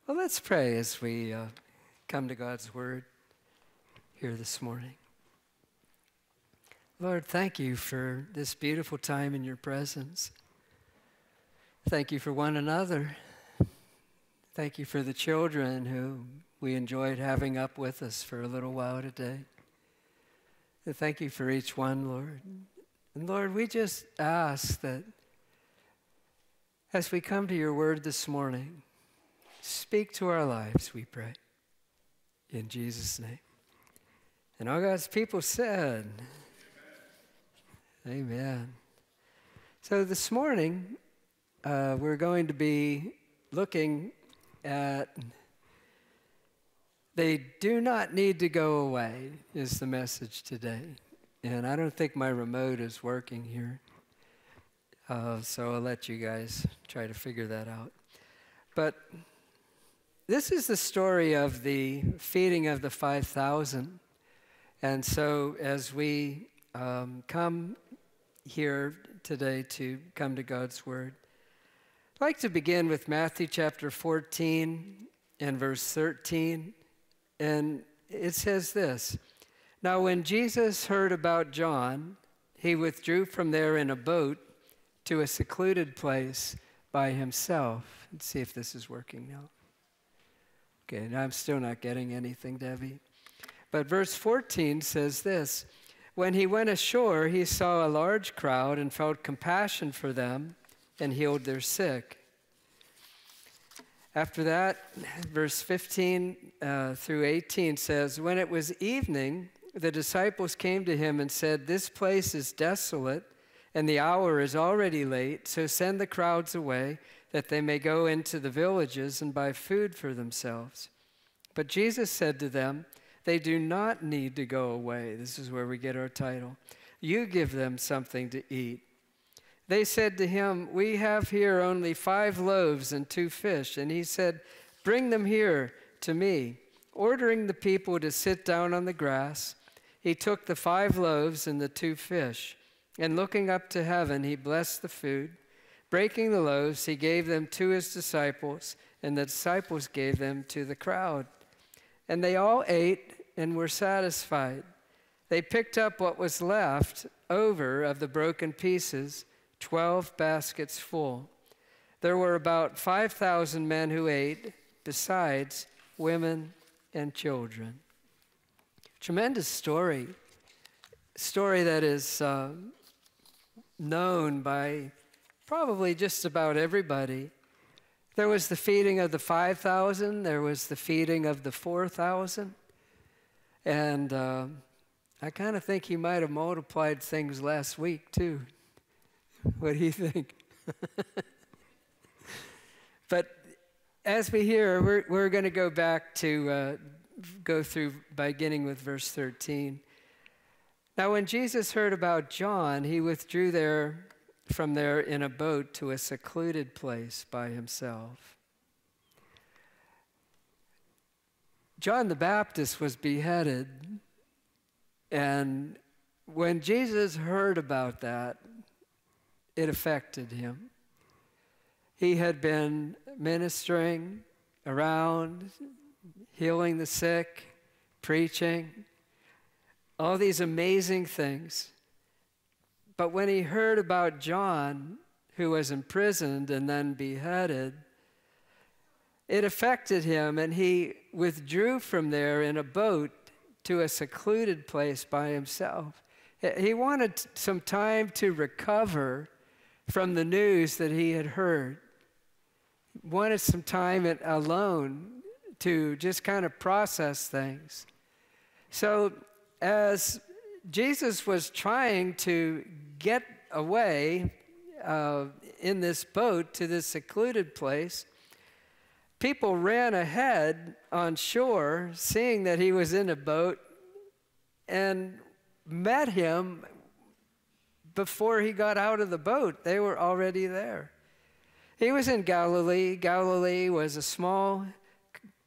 Well, let's pray as we come to God's Word here this morning. Lord, thank you for this beautiful time in your presence. Thank you for one another. Thank you for the children who we enjoyed having up with us for a little while today. And thank you for each one, Lord. And Lord, we just ask that as we come to your Word this morning, speak to our lives, we pray. In Jesus' name. And all God's people said, Amen. So this morning, we're going to be looking at they do not need to go away is the message today. And I don't think my remote is working here. So I'll let you guys try to figure that out. But this is the story of the feeding of the 5,000. And so as we come here today to come to God's Word, I'd like to begin with Matthew chapter 14 and verse 13. And it says this, "Now when Jesus heard about John, he withdrew from there in a boat to a secluded place by himself." Let's see if this is working now. Okay, now I'm still not getting anything, Debbie. But verse 14 says this, "When he went ashore, he saw a large crowd and felt compassion for them and healed their sick." After that, verse 15 through 18 says, "When it was evening, the disciples came to him and said, 'This place is desolate, and the hour is already late, so send the crowds away, that they may go into the villages and buy food for themselves.' But Jesus said to them, 'They do not need to go away.'" This is where we get our title. "You give them something to eat." They said to him, "We have here only 5 loaves and 2 fish. And he said, "Bring them here to me." Ordering the people to sit down on the grass, he took the 5 loaves and the 2 fish, and looking up to heaven, he blessed the food. Breaking the loaves, he gave them to his disciples, and the disciples gave them to the crowd. And they all ate and were satisfied. They picked up what was left over of the broken pieces, 12 baskets full. There were about 5,000 men who ate, besides women and children. Tremendous story. Story that is known by probably just about everybody. There was the feeding of the 5,000. There was the feeding of the 4,000. And I kind of think he might have multiplied things last week, too. What do you think? But as we hear, we're going to go back to go through beginning with verse 13. "Now when Jesus heard about John, he withdrew from there in a boat to a secluded place by himself." John the Baptist was beheaded, and when Jesus heard about that, it affected him. He had been ministering around, healing the sick, preaching, all these amazing things. But when he heard about John, who was imprisoned and then beheaded, it affected him, and he withdrew from there in a boat to a secluded place by himself. He wanted some time to recover from the news that he had heard. He wanted some time alone to just kind of process things. So as Jesus was trying to get away in this boat to this secluded place, people ran ahead on shore, seeing that he was in a boat, and met him before he got out of the boat. They were already there. He was in Galilee. Galilee was a small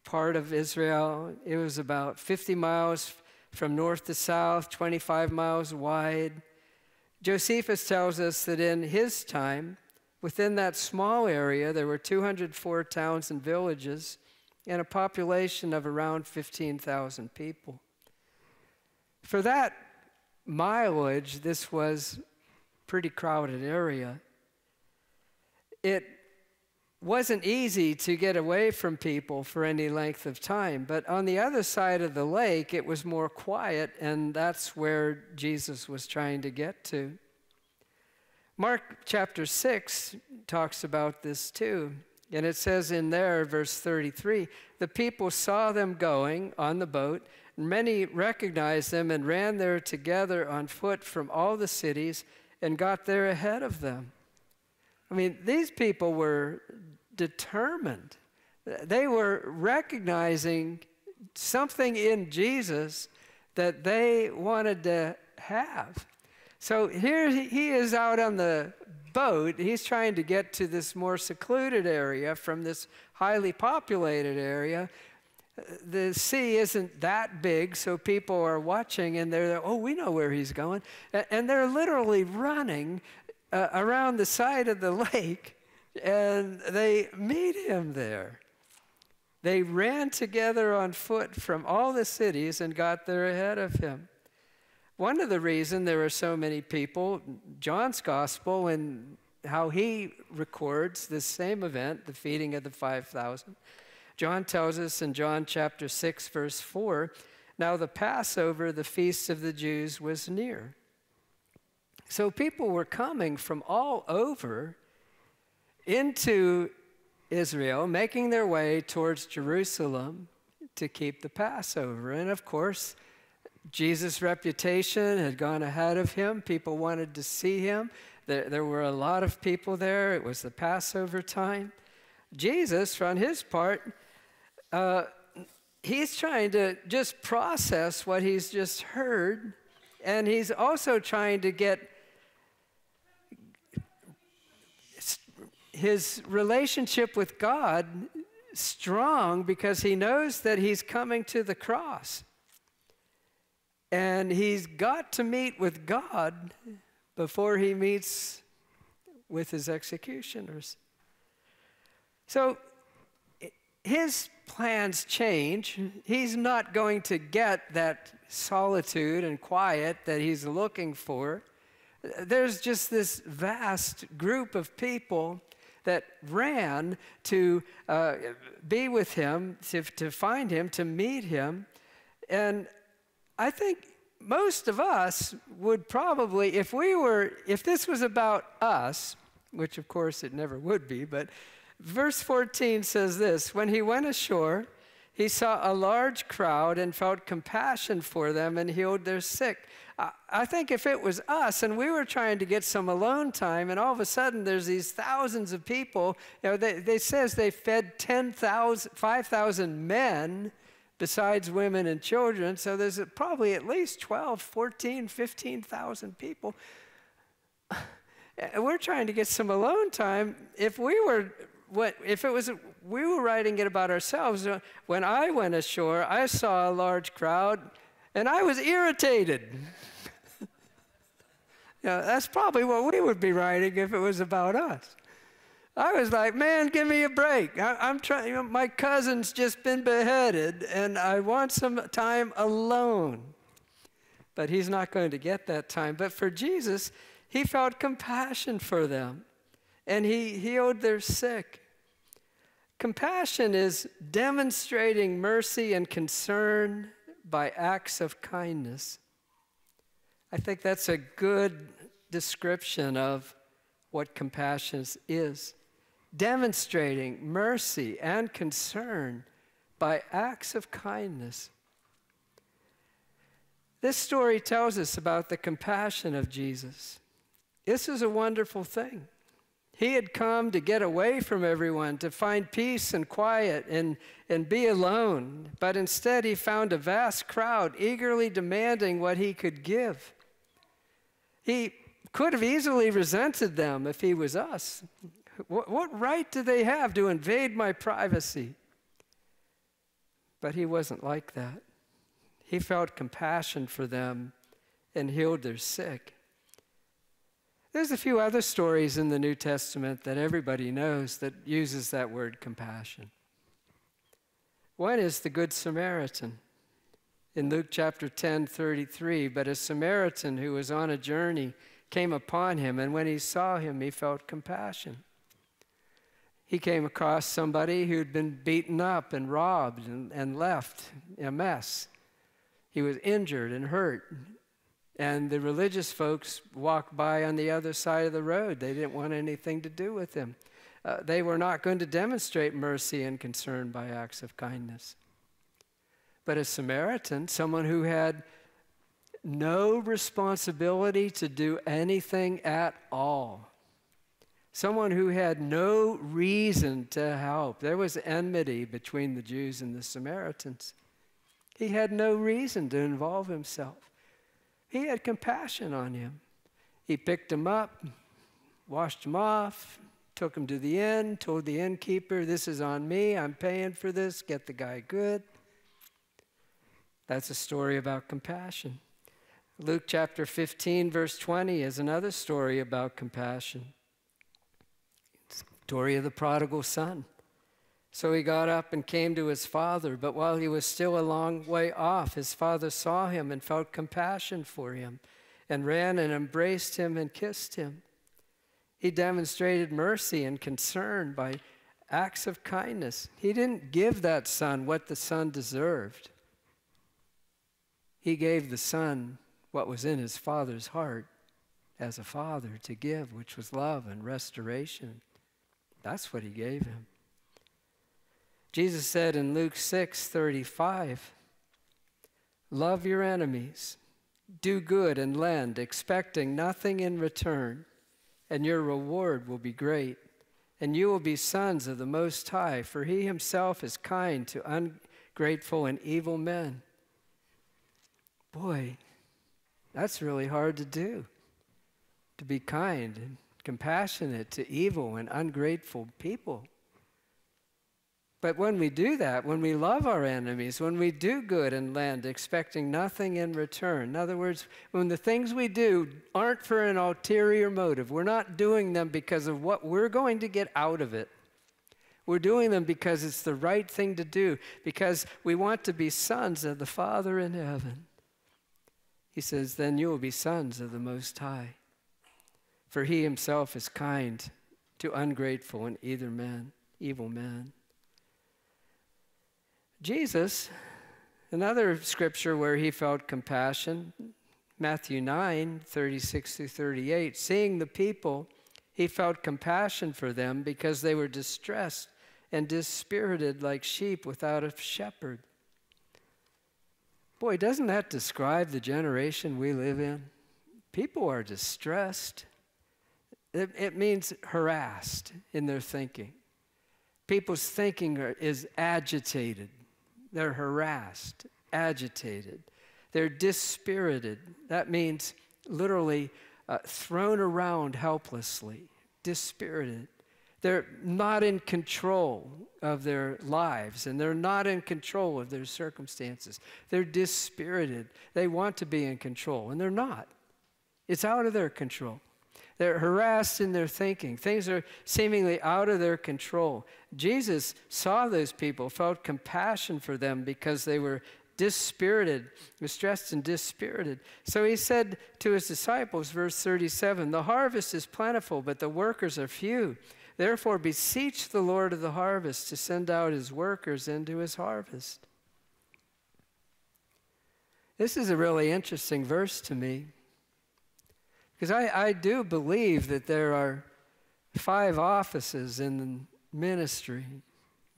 part of Israel. It was about 50 miles from north to south, 25 miles wide. Josephus tells us that in his time, within that small area, there were 204 towns and villages and a population of around 15,000 people. For that mileage, this was a pretty crowded area. It wasn't easy to get away from people for any length of time, but on the other side of the lake, it was more quiet, and that's where Jesus was trying to get to. Mark chapter 6 talks about this too, and it says in there, verse 33, the people saw them going on the boat, and many recognized them and ran there together on foot from all the cities and got there ahead of them. I mean, these people were determined. They were recognizing something in Jesus that they wanted to have. So here he is out on the boat. He's trying to get to this more secluded area from this highly populated area. The sea isn't that big, so people are watching, and they're, oh, we know where he's going. And they're literally running around the side of the lake, and they meet him there. They ran together on foot from all the cities and got there ahead of him. One of the reasons there are so many people, John's gospel and how he records this same event, the feeding of the 5,000. John tells us in John chapter 6, verse 4, now the Passover, the feast of the Jews, was near. So people were coming from all over into Israel, making their way towards Jerusalem to keep the Passover. And of course, Jesus' reputation had gone ahead of him. People wanted to see him. There were a lot of people there. It was the Passover time. Jesus, on his part, he's trying to just process what he's just heard, and he's also trying to get his relationship with God strong because he knows that he's coming to the cross. And he's got to meet with God before he meets with his executioners. So his plans change. He's not going to get that solitude and quiet that he's looking for. There's just this vast group of people that ran to be with him, to find him, to meet him. And I think most of us would probably, if this was about us, which of course it never would be, but verse 14 says this, when he went ashore, he saw a large crowd and felt compassion for them and healed their sick. I think if it was us and we were trying to get some alone time and all of a sudden there's these thousands of people, they says they fed 5,000 men besides women and children, so there's probably at least 12, 14, 15,000 people. We're trying to get some alone time. If we were writing it about ourselves, when I went ashore, I saw a large crowd, and I was irritated. That's probably what we would be writing if it was about us. I was like, man, give me a break. I'm trying. My cousin's just been beheaded, and I want some time alone. But he's not going to get that time. But for Jesus, he felt compassion for them, and he healed their sick. Compassion is demonstrating mercy and concern by acts of kindness. I think that's a good description of what compassion is. Demonstrating mercy and concern by acts of kindness. This story tells us about the compassion of Jesus. This is a wonderful thing. He had come to get away from everyone, to find peace and quiet and be alone. But instead, he found a vast crowd eagerly demanding what he could give. He could have easily resented them if he was us. What right do they have to invade my privacy? But he wasn't like that. He felt compassion for them and healed their sick. There's a few other stories in the New Testament that everybody knows that uses that word compassion. One is the Good Samaritan. In Luke chapter 10:33, but a Samaritan who was on a journey came upon him, and when he saw him, he felt compassion. He came across somebody who'd been beaten up and robbed and left a mess. He was injured and hurt. And the religious folks walked by on the other side of the road. They didn't want anything to do with him. They were not going to demonstrate mercy and concern by acts of kindness. But a Samaritan, someone who had no responsibility to do anything at all, someone who had no reason to help. There was enmity between the Jews and the Samaritans. He had no reason to involve himself. He had compassion on him. He picked him up, washed him off, took him to the inn, told the innkeeper, "This is on me, I'm paying for this, get the guy good." That's a story about compassion. Luke chapter 15, verse 20 is another story about compassion. It's the story of the prodigal son. So he got up and came to his father, but while he was still a long way off, his father saw him and felt compassion for him and ran and embraced him and kissed him. He demonstrated mercy and concern by acts of kindness. He didn't give that son what the son deserved. He gave the son what was in his father's heart as a father to give, which was love and restoration. That's what he gave him. Jesus said in Luke 6:35, "Love your enemies, do good and lend, expecting nothing in return, and your reward will be great. And you will be sons of the Most High, for he himself is kind to ungrateful and evil men." Boy, that's really hard to do, to be kind and compassionate to evil and ungrateful people. But when we do that, when we love our enemies, when we do good and lend, expecting nothing in return, in other words, when the things we do aren't for an ulterior motive, we're not doing them because of what we're going to get out of it. We're doing them because it's the right thing to do, because we want to be sons of the Father in heaven. He says, then you will be sons of the Most High, for he himself is kind to ungrateful and evil men. Jesus, another scripture where he felt compassion, Matthew 9:36-38, seeing the people, he felt compassion for them because they were distressed and dispirited like sheep without a shepherd. Boy, doesn't that describe the generation we live in? People are distressed. It means harassed in their thinking. People's thinking is agitated. They're harassed, agitated. They're dispirited. That means literally thrown around helplessly, dispirited. They're not in control of their lives, and they're not in control of their circumstances. They're dispirited. They want to be in control, and they're not. It's out of their control. They're harassed in their thinking. Things are seemingly out of their control. Jesus saw those people, felt compassion for them because they were dispirited, distressed and dispirited. So he said to his disciples, verse 37, "The harvest is plentiful, but the workers are few. Therefore beseech the Lord of the harvest to send out his workers into his harvest." This is a really interesting verse to me, because I do believe that there are 5 offices in the ministry.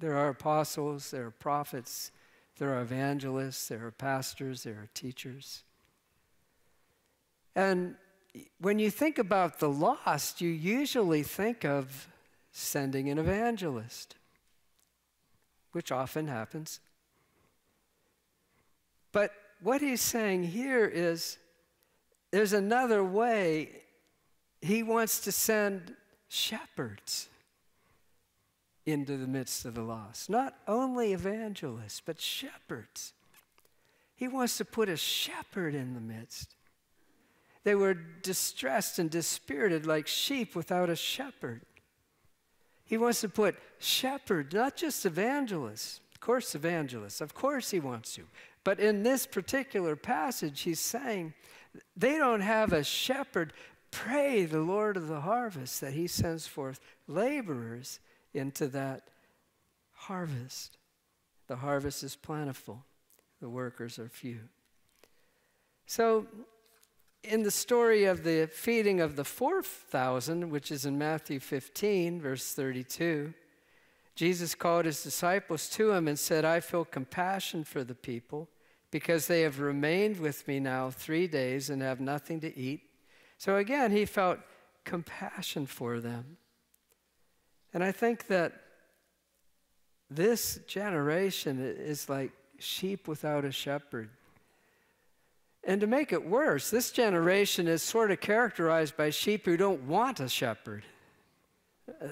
There are apostles, there are prophets, there are evangelists, there are pastors, there are teachers. And when you think about the lost, you usually think of sending an evangelist, which often happens. But what he's saying here is, there's another way. He wants to send shepherds into the midst of the lost. Not only evangelists, but shepherds. He wants to put a shepherd in the midst. They were distressed and dispirited like sheep without a shepherd. He wants to put shepherds, not just evangelists, course, evangelists. Of course he wants to. But in this particular passage, he's saying they don't have a shepherd. Pray the Lord of the harvest that he sends forth laborers into that harvest. The harvest is plentiful. The workers are few. So, in the story of the feeding of the 4,000, which is in Matthew 15, verse 32, Jesus called his disciples to him and said, I feel compassion for the people because they have remained with me now 3 days and have nothing to eat. So again, he felt compassion for them. And I think that this generation is like sheep without a shepherd. And to make it worse, this generation is sort of characterized by sheep who don't want a shepherd.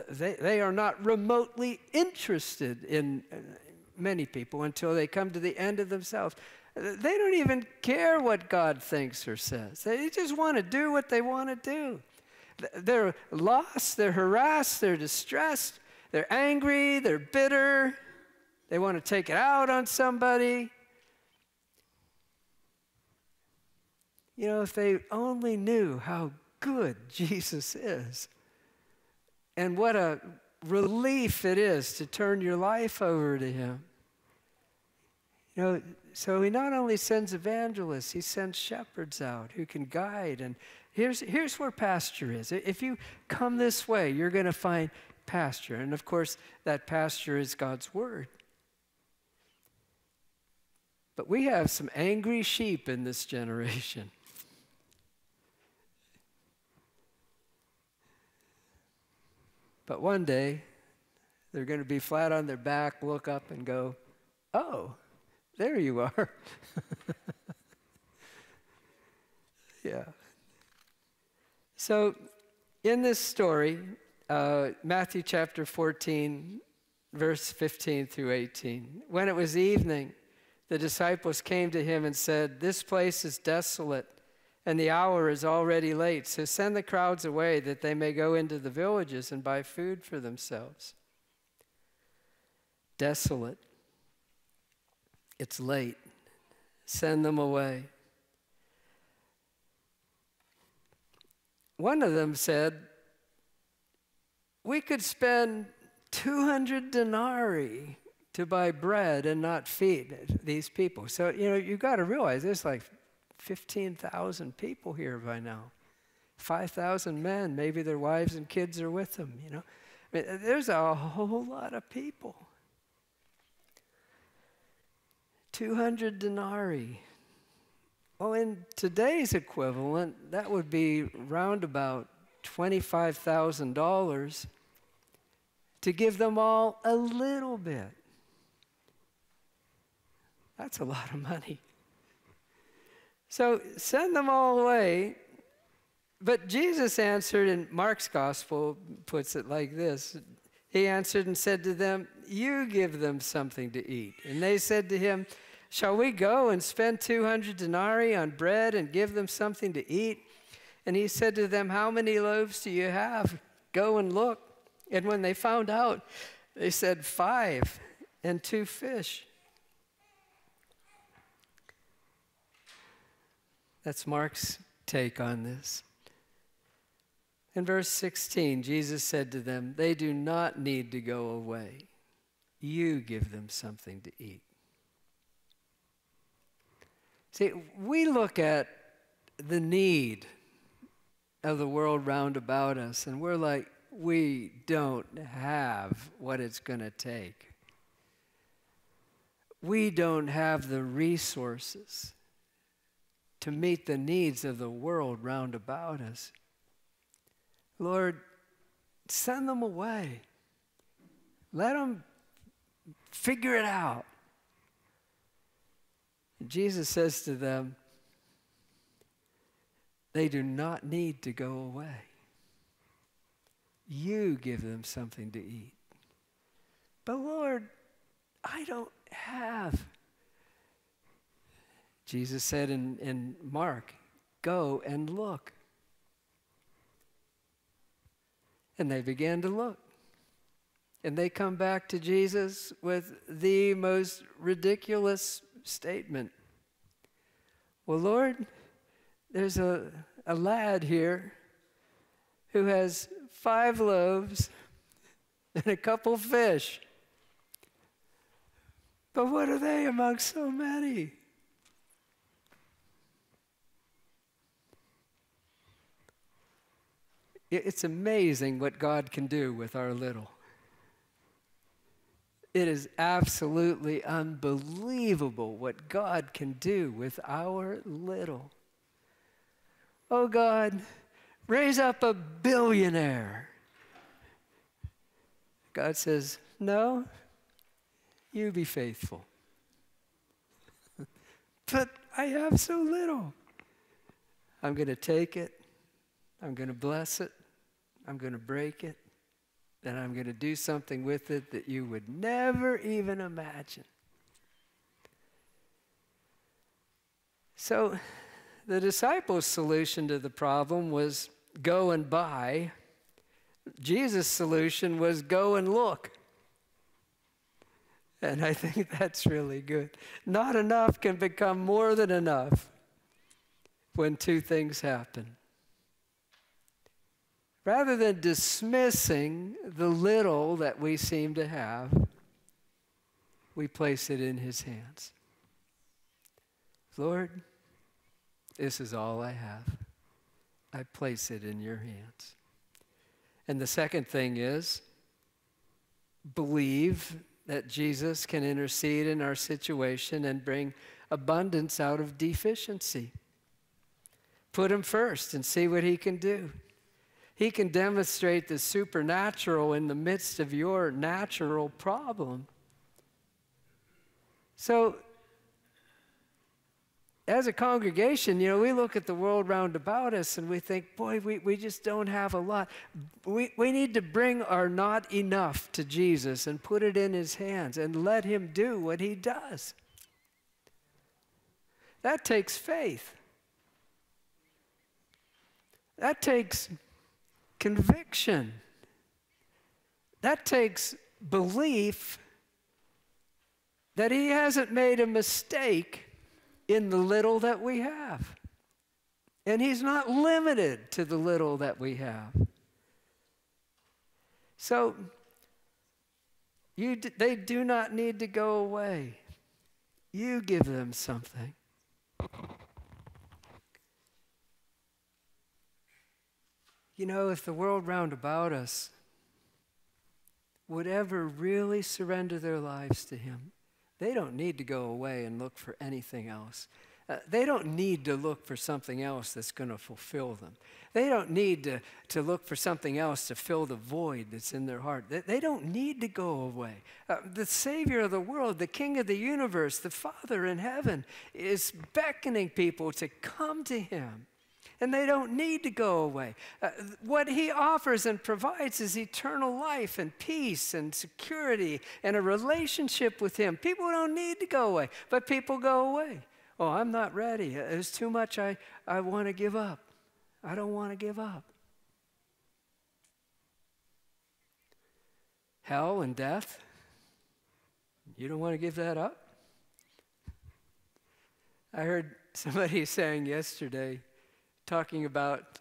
They are not remotely interested in many people until they come to the end of themselves. They don't even care what God thinks or says. They just want to do what they want to do. They're lost, they're harassed, they're distressed, they're angry, they're bitter. They want to take it out on somebody. You know, if they only knew how good Jesus is and what a relief it is to turn your life over to him. You know, so he not only sends evangelists, he sends shepherds out who can guide. And here's where pasture is. If you come this way, you're going to find pasture. And of course, that pasture is God's word. But we have some angry sheep in this generation. But one day, they're going to be flat on their back, look up and go, oh, there you are. Yeah. So in this story, Matthew chapter 14, verse 15 through 18, when it was evening, the disciples came to him and said, this place is desolate, and the hour is already late, so send the crowds away that they may go into the villages and buy food for themselves. Desolate. It's late. Send them away. One of them said, we could spend 200 denarii to buy bread and not feed these people. So, you know, you've got to realize there's like 15,000 people here by now. 5,000 men, maybe their wives and kids are with them, you know. I mean, there's a whole lot of people. 200 denarii. Well, in today's equivalent, that would be round about $25,000 to give them all a little bit. That's a lot of money. So send them all away. But Jesus answered, and Mark's gospel puts it like this. He answered and said to them, you give them something to eat. And they said to him, shall we go and spend 200 denarii on bread and give them something to eat? And he said to them, how many loaves do you have? Go and look. And when they found out, they said 5 and 2 fish. That's Mark's take on this. In verse 16, Jesus said to them, they do not need to go away. You give them something to eat. See, we look at the need of the world round about us, and we're like, we don't have what it's going to take. We don't have the resources to meet the needs of the world round about us. Lord, send them away. Let them figure it out. Jesus says to them, they do not need to go away. You give them something to eat. But Lord, I don't have. Jesus said in Mark, go and look. And they began to look. And they come back to Jesus with the most ridiculous statement. Well, Lord, there's a lad here who has 5 loaves and a couple fish. But what are they amongst so many? It's amazing what God can do with our little. It is absolutely unbelievable what God can do with our little. Oh God, raise up a billionaire. God says, no, you be faithful. But I have so little. I'm going to take it. I'm going to bless it. I'm going to break it. And I'm going to do something with it that you would never even imagine. So the disciples' solution to the problem was go and buy. Jesus' solution was go and look. And I think that's really good. Not enough can become more than enough when 2 things happen. Rather than dismissing the little that we seem to have, we place it in his hands. Lord, this is all I have. I place it in your hands. And the second thing is, believe that Jesus can intercede in our situation and bring abundance out of deficiency. Put him first and see what he can do. He can demonstrate the supernatural in the midst of your natural problem. So, as a congregation, we look at the world round about us and we think, boy, we just don't have a lot. We need to bring our not enough to Jesus and put it in his hands and let him do what he does. That takes faith. That takes conviction. That takes belief that he hasn't made a mistake in the little that we have. And he's not limited to the little that we have. So, they do not need to go away. You give them something. If the world round about us would ever really surrender their lives to him, they don't need to go away and look for anything else. They don't need to look for something else that's going to fulfill them. They don't need to look for something else to fill the void that's in their heart. They don't need to go away. The Savior of the world, the King of the universe, the Father in heaven is beckoning people to come to him. And they don't need to go away. What he offers and provides is eternal life and peace and security and a relationship with him. People don't need to go away, but people go away. Oh, I'm not ready. There's too much I want to give up. I don't want to give up. Hell and death, you don't want to give that up? I heard somebody saying yesterday, talking about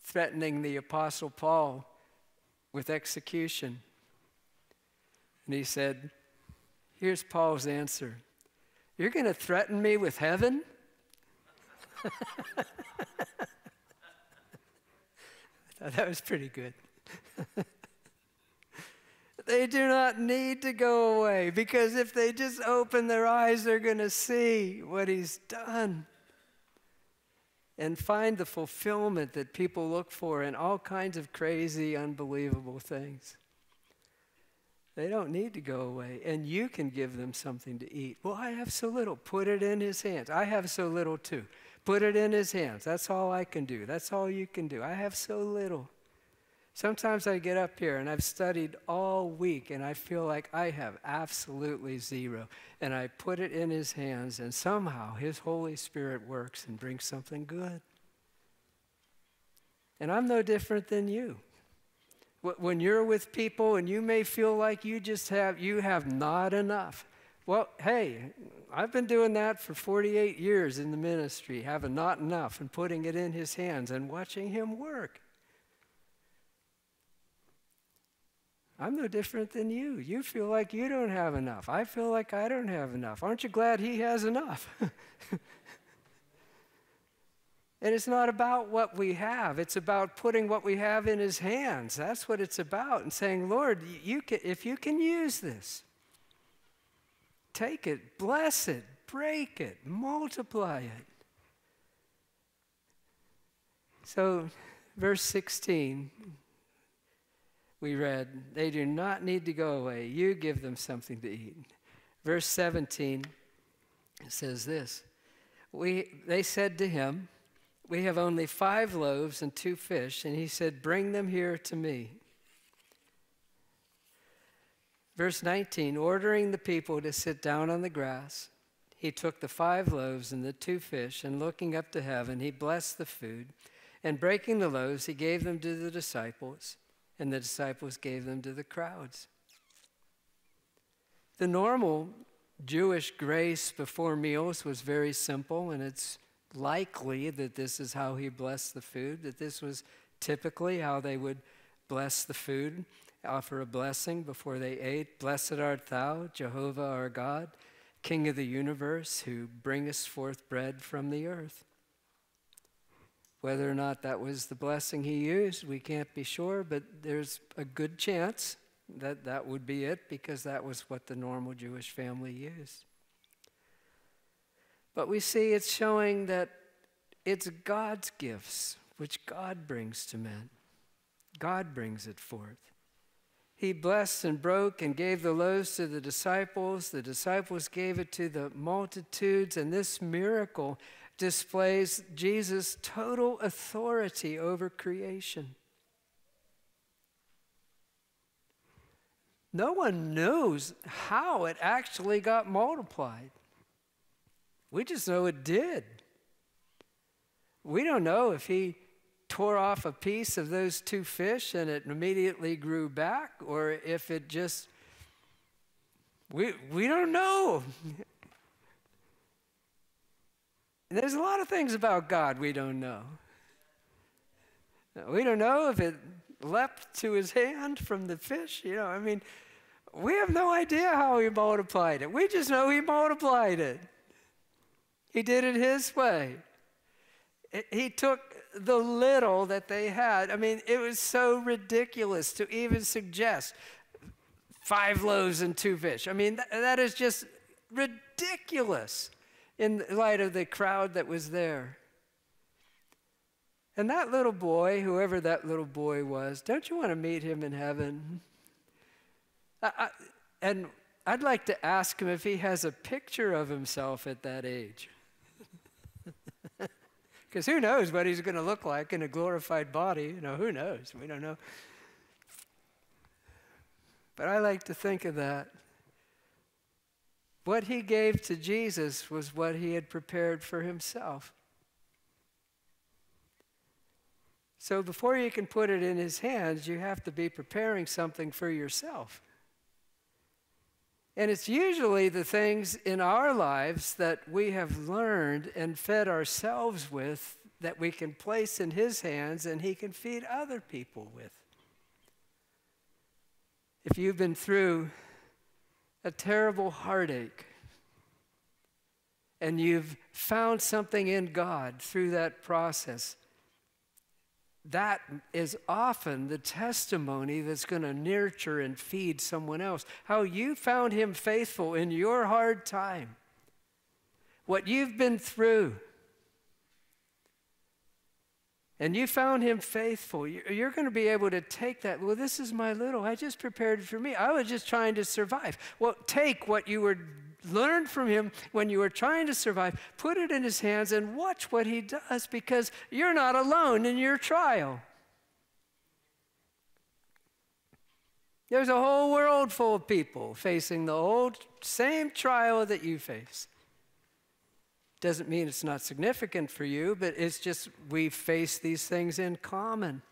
threatening the Apostle Paul with execution. And he said, here's Paul's answer. You're going to threaten me with heaven? I thought that was pretty good. They do not need to go away, because if they just open their eyes, they're going to see what he's done and find the fulfillment that people look for in all kinds of crazy, unbelievable things. They don't need to go away, and you can give them something to eat. Well, I have so little. Put it in his hands. I have so little too. Put it in his hands. That's all I can do. That's all you can do. I have so little. Sometimes I get up here and I've studied all week and I feel like I have absolutely zero. And I put it in his hands and somehow his Holy Spirit works and brings something good. And I'm no different than you. When you're with people and you may feel like you have not enough. Well, hey, I've been doing that for 48 years in the ministry, having not enough and putting it in his hands and watching him work. I'm no different than you. You feel like you don't have enough. I feel like I don't have enough. Aren't you glad he has enough? And it's not about what we have. It's about putting what we have in his hands. That's what it's about. And saying, Lord, if you can use this, take it, bless it, break it, multiply it. So, verse 16, we read, they do not need to go away. You give them something to eat. Verse 17, it says this, they said to him, we have only 5 loaves and 2 fish. And he said, bring them here to me. Verse 19, ordering the people to sit down on the grass, he took the 5 loaves and the 2 fish, and looking up to heaven, he blessed the food. And breaking the loaves, he gave them to the disciples, and the disciples gave them to the crowds. The normal Jewish grace before meals was very simple, and it's likely that this is how he blessed the food, that this was typically how they would bless the food, offer a blessing before they ate. Blessed art thou, Jehovah our God, King of the universe, who bringest forth bread from the earth. Whether or not that was the blessing he used, we can't be sure, but there's a good chance that that would be it, because that was what the normal Jewish family used. But we see it's showing that it's God's gifts, which God brings to men. God brings it forth. He blessed and broke and gave the loaves to the disciples. The disciples gave it to the multitudes. And this miracle displays Jesus' total authority over creation. No one knows how it actually got multiplied. We just know it did. We don't know if he tore off a piece of those 2 fish and it immediately grew back, or if it just, we don't know. There's a lot of things about God we don't know. We don't know if it leapt to his hand from the fish. We have no idea how he multiplied it. We just know he multiplied it. He did it his way. He took the little that they had. It was so ridiculous to even suggest 5 loaves and 2 fish. That is just ridiculous in light of the crowd that was there. And that little boy, whoever that little boy was, don't you want to meet him in heaven? And I'd like to ask him if he has a picture of himself at that age. Because who knows what he's going to look like in a glorified body. Who knows? We don't know. But I like to think of that. What he gave to Jesus was what he had prepared for himself. So before you can put it in his hands, you have to be preparing something for yourself. And it's usually the things in our lives that we have learned and fed ourselves with that we can place in his hands and he can feed other people with. If you've been through a terrible heartache and you've found something in God through that process, that is often the testimony that's going to nurture and feed someone else. How you found him faithful in your hard time. What you've been through. And you found him faithful. You're going to be able to take that. Well, this is my little. I just prepared it for me. I was just trying to survive. Well, take what you learned from him when you were trying to survive, put it in his hands, and watch what he does, because you're not alone in your trial. There's a whole world full of people facing the same trial that you face. Doesn't mean it's not significant for you, but it's just we face these things in common.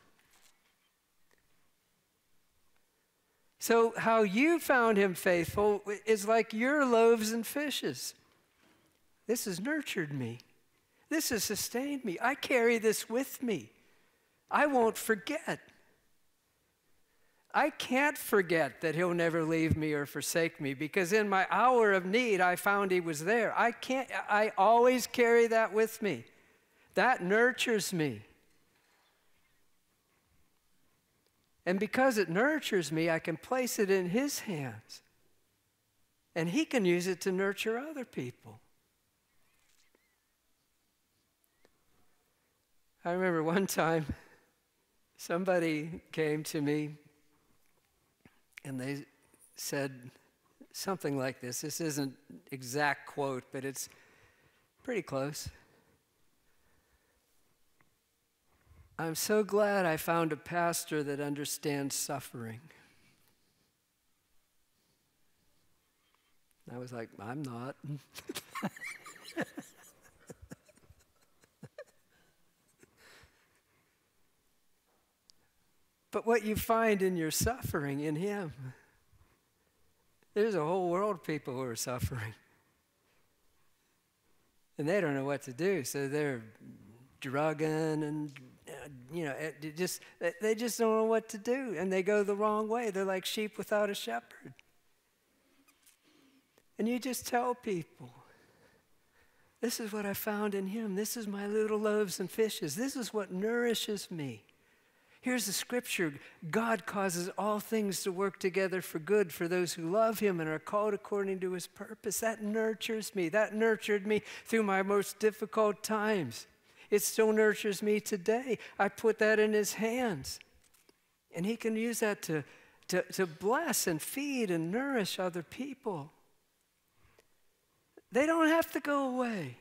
So how you found him faithful is like your loaves and fishes. This has nurtured me. This has sustained me. I carry this with me. I won't forget. I can't forget that he'll never leave me or forsake me, because in my hour of need, I found he was there. I always carry that with me. That nurtures me. And because it nurtures me, I can place it in his hands. And he can use it to nurture other people. I remember one time somebody came to me and they said something like this. This isn't exact quote, but it's pretty close. I'm so glad I found a pastor that understands suffering. I was like, I'm not. But what you find in your suffering in him, there's a whole world of people who are suffering. And they don't know what to do, so they're drugging and, they just don't know what to do, and they go the wrong way. They're like sheep without a shepherd. And you just tell people, this is what I found in him. This is my little loaves and fishes. This is what nourishes me. Here's the scripture. God causes all things to work together for good for those who love him and are called according to his purpose. That nurtures me. That nurtured me through my most difficult times. It still nurtures me today. I put that in his hands. And he can use that to bless and feed and nourish other people. They don't have to go away.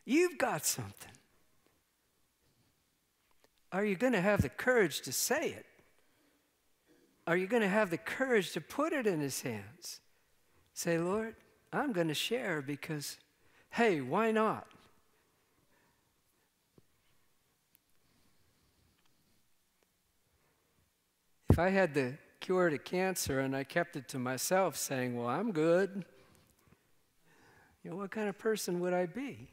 You've got something. Are you going to have the courage to say it? Are you going to have the courage to put it in his hands? Say, Lord, I'm going to share because, hey, why not? If I had the cure to cancer and I kept it to myself saying, well, I'm good, what kind of person would I be?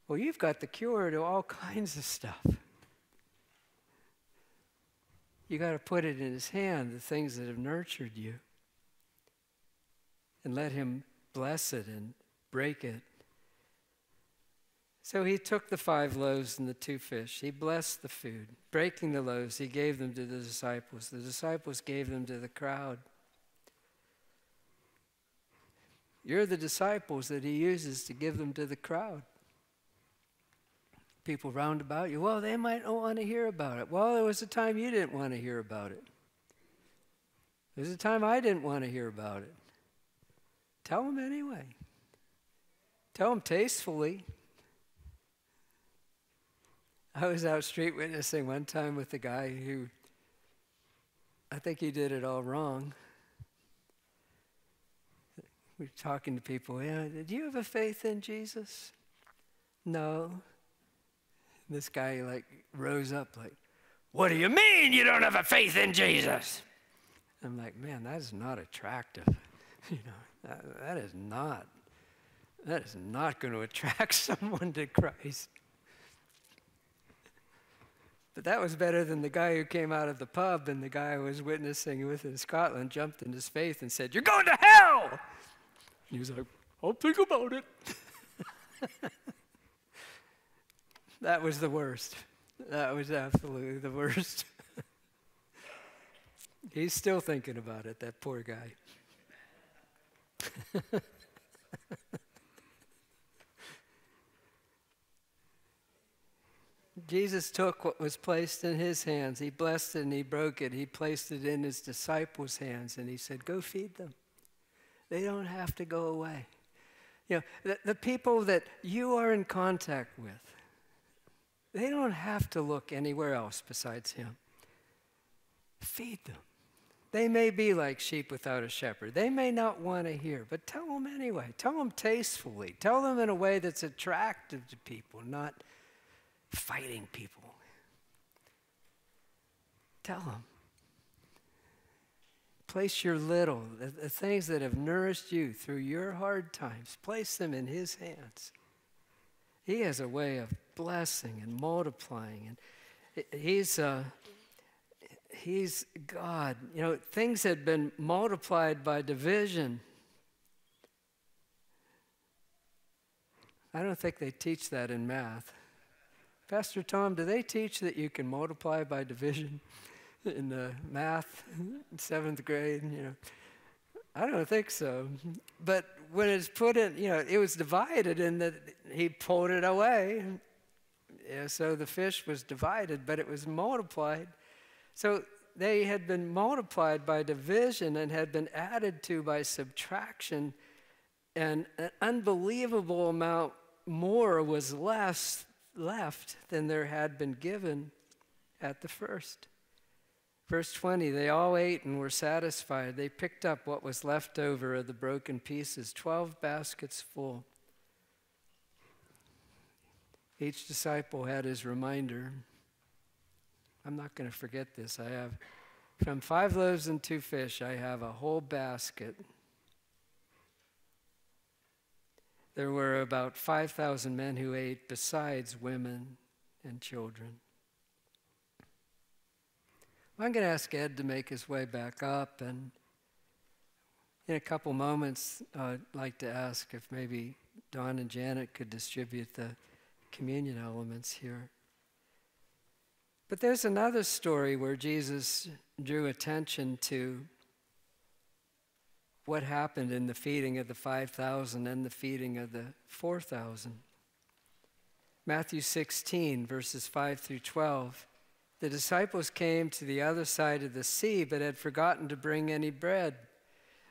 Well, you've got the cure to all kinds of stuff. You got to put it in his hand, the things that have nurtured you, and let him bless it and break it. So he took the 5 loaves and the 2 fish. He blessed the food. Breaking the loaves, he gave them to the disciples. The disciples gave them to the crowd. You're the disciples that he uses to give them to the crowd. People round about you, well, they might not want to hear about it. Well, there was a time you didn't want to hear about it. There was a time I didn't want to hear about it. Tell them anyway. Tell them tastefully. I was out street witnessing one time with a guy who, I think he did it all wrong. We were talking to people, do you have a faith in Jesus? No. This guy rose up what do you mean you don't have a faith in Jesus? I'm like, man, that is not attractive. That is not going to attract someone to Christ. But that was better than the guy who came out of the pub and the guy I was witnessing with in Scotland jumped in his faith and said, you're going to hell! And he was like, I'll think about it. That was the worst. That was absolutely the worst. He's still thinking about it, that poor guy. Jesus took what was placed in his hands. He blessed it and he broke it. He placed it in his disciples' hands and he said, go feed them. They don't have to go away. The people that you are in contact with, they don't have to look anywhere else besides him. Feed them. They may be like sheep without a shepherd. They may not want to hear, but tell them anyway. Tell them tastefully. Tell them in a way that's attractive to people, not fighting people. Tell them. Place your little, the things that have nourished you through your hard times, place them in his hands. He has a way of blessing and multiplying, and he's God. You know, things had been multiplied by division. I don't think they teach that in math. Pastor Tom, do they teach that you can multiply by division in math in 7th grade? You know, I don't think so. But when it's put in, you know, it was divided and that he pulled it away. Yeah, so the fish was divided, but it was multiplied. So they had been multiplied by division and had been added to by subtraction, and an unbelievable amount more was left than there had been given at the first. Verse 20, they all ate and were satisfied. They picked up what was left over of the broken pieces, 12 baskets full. Each disciple had his reminder. I'm not going to forget this. I have, from 5 loaves and 2 fish, I have a whole basket. There were about 5,000 men who ate, besides women and children. I'm going to ask Ed to make his way back up, and in a couple moments, I'd like to ask if maybe Dawn and Janet could distribute the communion elements here. But there's another story where Jesus drew attention to what happened in the feeding of the 5,000 and the feeding of the 4,000. Matthew 16, verses 5 through 12. The disciples came to the other side of the sea, but had forgotten to bring any bread.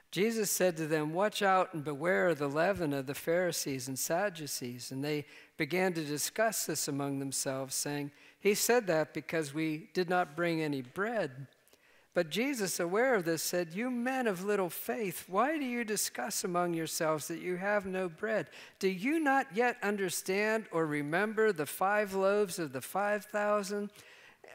Jesus said to them, "Watch out and beware of the leaven of the Pharisees and Sadducees." And they began to discuss this among themselves, saying, "He said that because we did not bring any bread." But Jesus, aware of this, said, "You men of little faith, why do you discuss among yourselves that you have no bread? Do you not yet understand or remember the 5 loaves of the 5,000?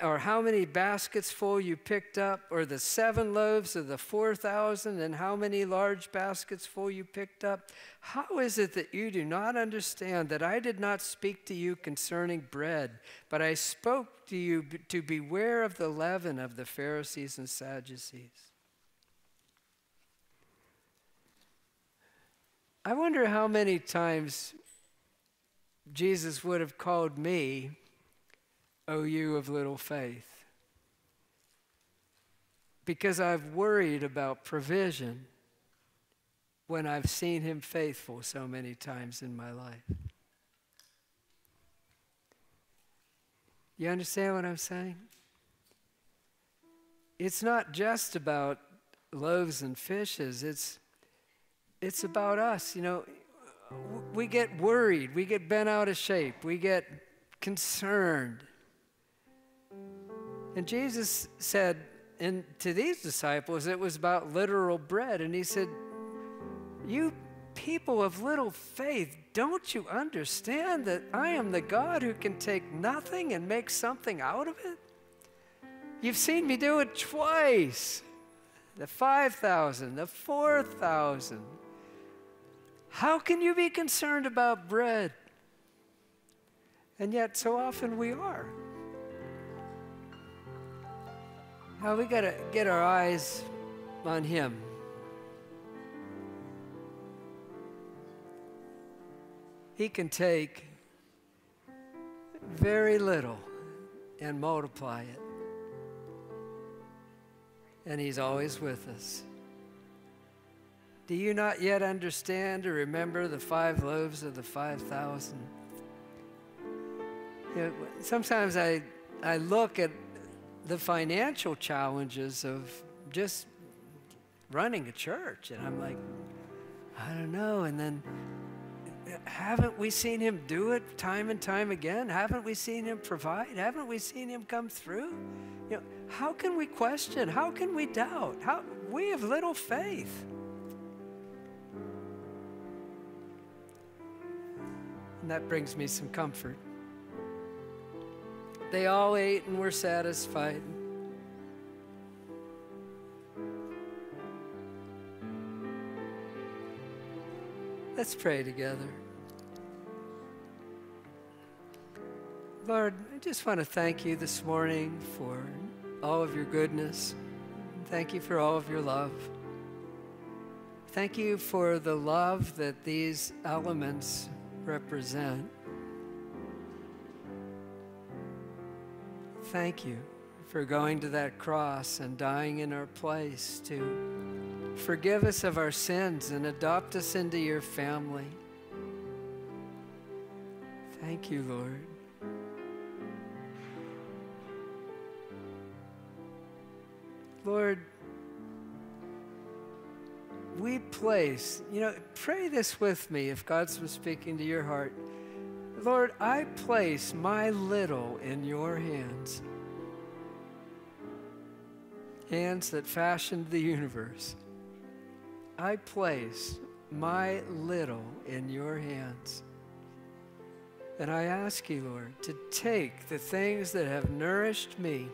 Or how many baskets full you picked up? Or the 7 loaves of the 4,000, and how many large baskets full you picked up? How is it that you do not understand that I did not speak to you concerning bread, but I spoke to you to beware of the leaven of the Pharisees and Sadducees?" I wonder how many times Jesus would have called me, "O you of little faith," because I've worried about provision when I've seen him faithful so many times in my life. You understand what I'm saying? It's not just about loaves and fishes. It's about us. You know, we get worried. We get bent out of shape. We get concerned. And Jesus said to these disciples, it was about literal bread. And he said, "You people of little faith, don't you understand that I am the God who can take nothing and make something out of it? You've seen me do it twice. The 5,000, the 4,000. How can you be concerned about bread?" And yet so often we are. Now we got to get our eyes on him. He can take very little and multiply it. And he's always with us. Do you not yet understand or remember the 5 loaves of the 5,000? You know, sometimes I look at the financial challenges of just running a church, and I'm like, I don't know. And then, haven't we seen him do it time and time again? Haven't we seen him provide? Haven't we seen him come through? You know, how can we question? How can we doubt? We have little faith. And that brings me some comfort. They all ate and were satisfied. Let's pray together. Lord, I just want to thank you this morning for all of your goodness. Thank you for all of your love. Thank you for the love that these elements represent. Thank you for going to that cross and dying in our place to forgive us of our sins and adopt us into your family. Thank you, Lord. Lord, we place, pray this with me if God's been speaking to your heart. Lord, I place my little in your hands. Hands that fashioned the universe. I place my little in your hands. And I ask you, Lord, to take the things that have nourished me,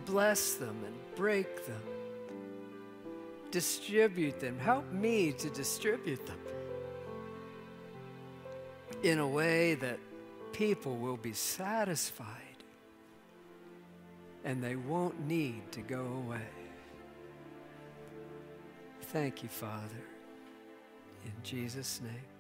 bless them and break them. Distribute them. Help me to distribute them in a way that people will be satisfied and they won't need to go away. Thank you, Father, in Jesus' name.